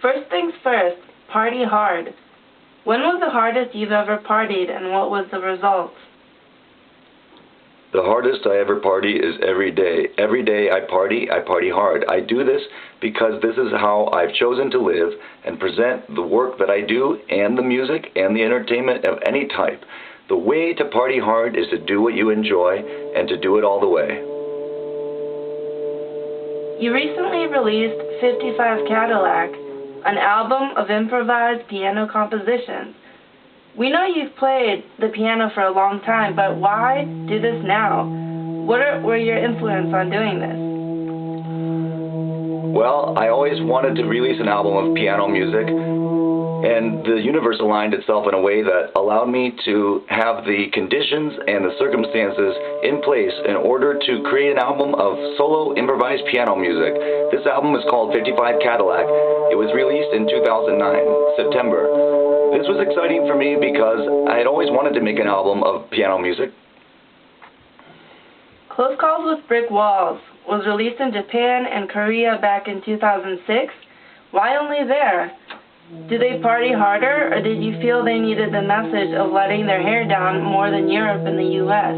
First things first, party hard. When was the hardest you've ever partied, and what was the result? The hardest I ever party is every day. Every day I party hard. I do this because this is how I've chosen to live and present the work that I do and the music and the entertainment of any type. The way to party hard is to do what you enjoy and to do it all the way. You recently released 55 Cadillac, an album of improvised piano compositions. We know you've played the piano for a long time, but why do this now? What were your influence on doing this? Well, I always wanted to release an album of piano music, and the universe aligned itself in a way that allowed me to have the conditions and the circumstances in place in order to create an album of solo improvised piano music. This album is called 55 Cadillac. It was released in 2009, September. This was exciting for me because I had always wanted to make an album of piano music. Close Calls with Brick Walls was released in Japan and Korea back in 2006. Why only there? Do they party harder, or did you feel they needed the message of letting their hair down more than Europe and the U.S.?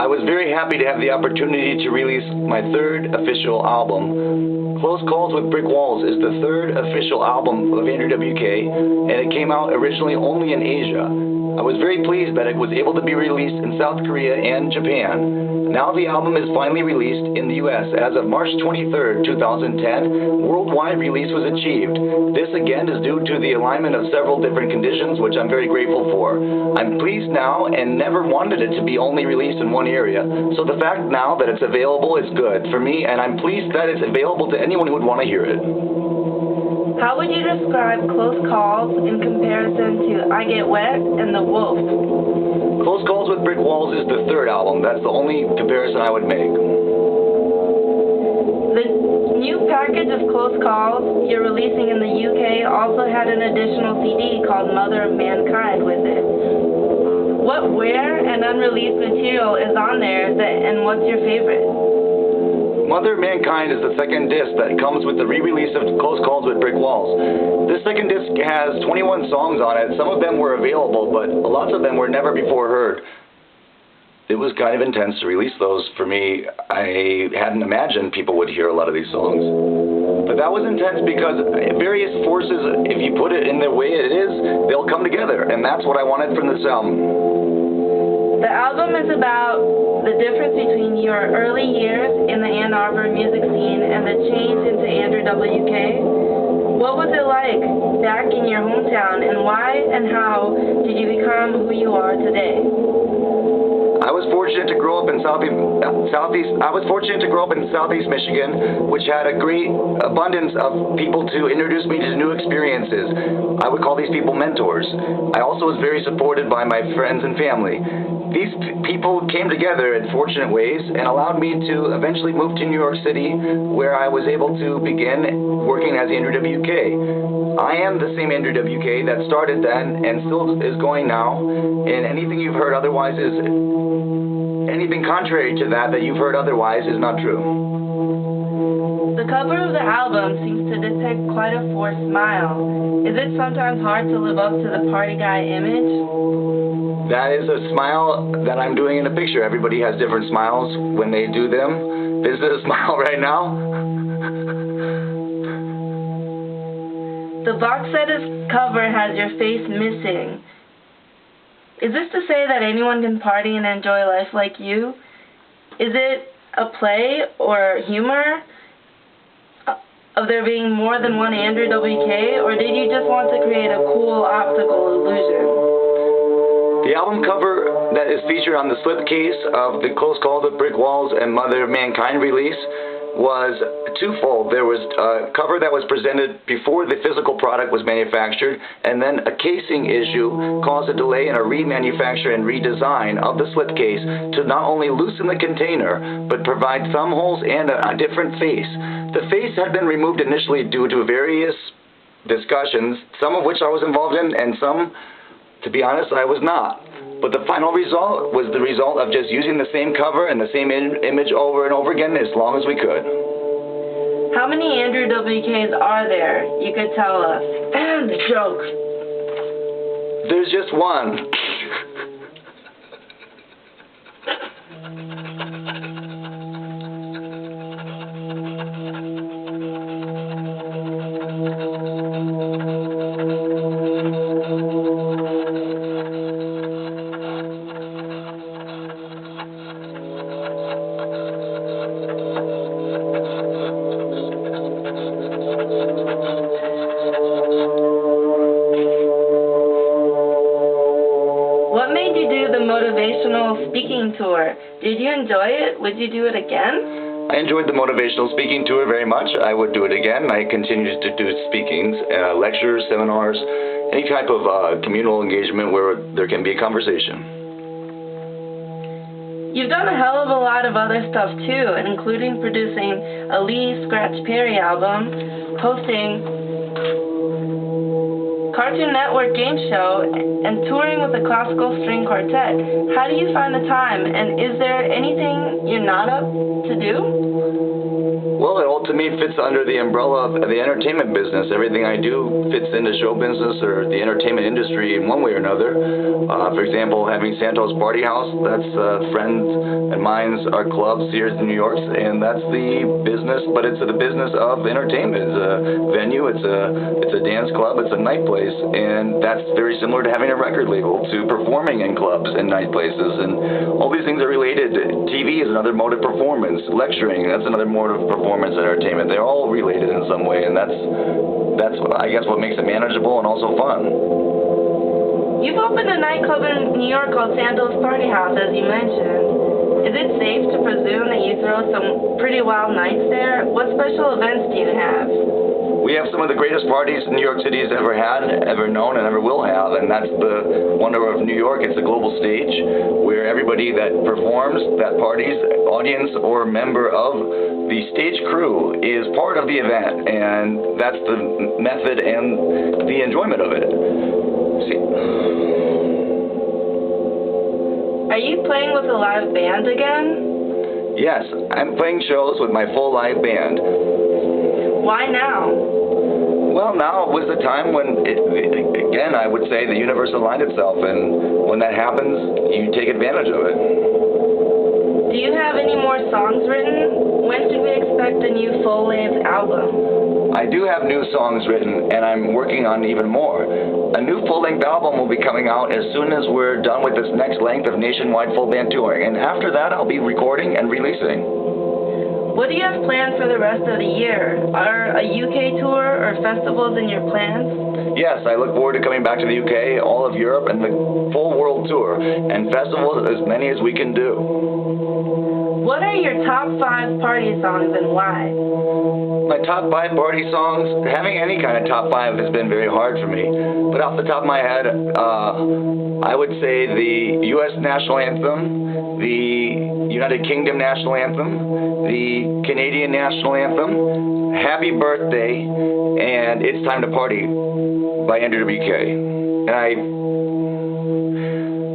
I was very happy to have the opportunity to release my third official album. Close Calls with Brick Walls is the third official album of A.W.K, and it came out originally only in Asia. I was very pleased that it was able to be released in South Korea and Japan. Now the album is finally released in the U.S. As of March 23rd, 2010, worldwide release was achieved. This again is due to the alignment of several different conditions, which I'm very grateful for. I'm pleased now and never wanted it to be only released in one area, so the fact now that it's available is good for me, and I'm pleased that it's available to anyone who would want to hear it. How would you describe Close Calls in comparison to I Get Wet and The Wolf? Close Calls with Brick Walls is the third album. That's the only comparison I would make. The new package of Close Calls you're releasing in the UK also had an additional CD called Mother of Mankind with it. What rare and unreleased material is on there, and what's your favorite? Mother of Mankind is the second disc that comes with the re-release of Close Calls with Brick Walls. This second disc has 21 songs on it. Some of them were available, but lots of them were never before heard. It was kind of intense to release those for me. I hadn't imagined people would hear a lot of these songs. But that was intense because various forces, if you put it in the way it is, they'll come together, and that's what I wanted from this album. The album is about the difference between your early years in the Ann Arbor music scene and the change into A.W.K. What was it like back in your hometown, and why and how did you become who you are today? I was fortunate to grow up in Southeast Michigan, which had a great abundance of people to introduce me to new experiences. I would call these people mentors. I also was very supported by my friends and family. These people came together in fortunate ways and allowed me to eventually move to New York City, where I was able to begin working as Andrew W.K. I am the same Andrew W.K. that started then and still is going now, and anything you've heard otherwise is anything contrary to that you've heard otherwise is not true. The cover of the album seems to depict quite a forced smile. Is it sometimes hard to live up to the party guy image? That is a smile that I'm doing in a picture. Everybody has different smiles when they do them. This is a smile right now. The box set cover has your face missing. Is this to say that anyone can party and enjoy life like you? Is it a play or humor of there being more than one Andrew W.K., or did you just want to create a cool optical illusion? The album cover that is featured on the slipcase of the Close Calls with Brick Walls and Mother of Mankind release was twofold. There was a cover that was presented before the physical product was manufactured, and then a casing issue caused a delay in a remanufacture and redesign of the slipcase to not only loosen the container, but provide thumb holes and a different face. The face had been removed initially due to various discussions, some of which I was involved in, and some, to be honest, I was not. But the final result was the result of just using the same cover and the same image over and over again as long as we could. How many Andrew W.K.s are there? You could tell us. And the joke. There's just one. What made you do the motivational speaking tour? Did you enjoy it? Would you do it again? I enjoyed the motivational speaking tour very much. I would do it again. I continue to do speakings, lectures, seminars, any type of communal engagement where there can be a conversation. You've done a hell of a lot of other stuff too, including producing a Lee Scratch Perry album, hosting Cartoon Network game show, and touring with a classical string quartet. How do you find the time, and is there anything you're not up to do? Well, it all to me fits under the umbrella of the entertainment business. Everything I do fits into show business or the entertainment industry in one way or another. For example, having Santos Party House, that's friends and mine's, our clubs here in New York, and that's the business, but it's the business of entertainment. It's a venue, it's a dance club, it's a night place, and that's very similar to having a record label, to performing in clubs and night places, and all these things are related. TV is another mode of performance. Lecturing, that's another mode of performance and entertainment. They're all related in some way, and that's I guess what makes it manageable and also fun. You've opened a nightclub in New York called Santos Party House, as you mentioned. Is it safe to presume that you throw some pretty wild nights there? What special events do you have? We have some of the greatest parties New York City has ever had, ever known, and ever will have, and that's the wonder of New York. It's a global stage where everybody that performs, that parties, audience, or member of the stage crew is part of the event, and that's the method and the enjoyment of it. See. Are you playing with a live band again? Yes, I'm playing shows with my full live band. Why now? Well, now was the time when, again, I would say the universe aligned itself, and when that happens, you take advantage of it. Do you have any more songs written? When should we expect a new full-length album? I do have new songs written, and I'm working on even more. A new full-length album will be coming out as soon as we're done with this next length of nationwide full band touring, and after that, I'll be recording and releasing. What do you have planned for the rest of the year? Are a UK tour or festivals in your plans? Yes, I look forward to coming back to the UK, all of Europe, and the full world tour, and festivals as many as we can do. What are your top 5 party songs and why? My top 5 party songs, having any kind of top 5 has been very hard for me. But off the top of my head, I would say the U.S. National Anthem, the United Kingdom National Anthem, the Canadian National Anthem, Happy Birthday, and It's Time to Party by Andrew W.K. And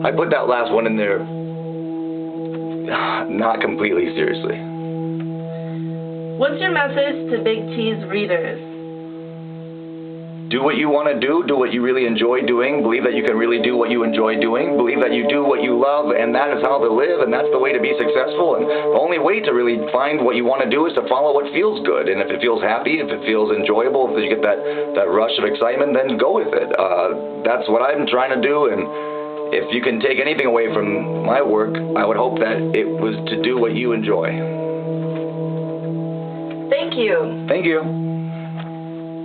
I put that last one in there not completely seriously. What's your message to Big T's readers? Do what you want to do what you really enjoy doing, believe that you can really do what you enjoy doing, believe that you do what you love, and that is how to live, and that's the way to be successful, and the only way to really find what you want to do is to follow what feels good, and if it feels happy, if it feels enjoyable, if you get that rush of excitement, then go with it. That's what I'm trying to do, and if you can take anything away from my work, I would hope that it was to do what you enjoy. Thank you. Thank you.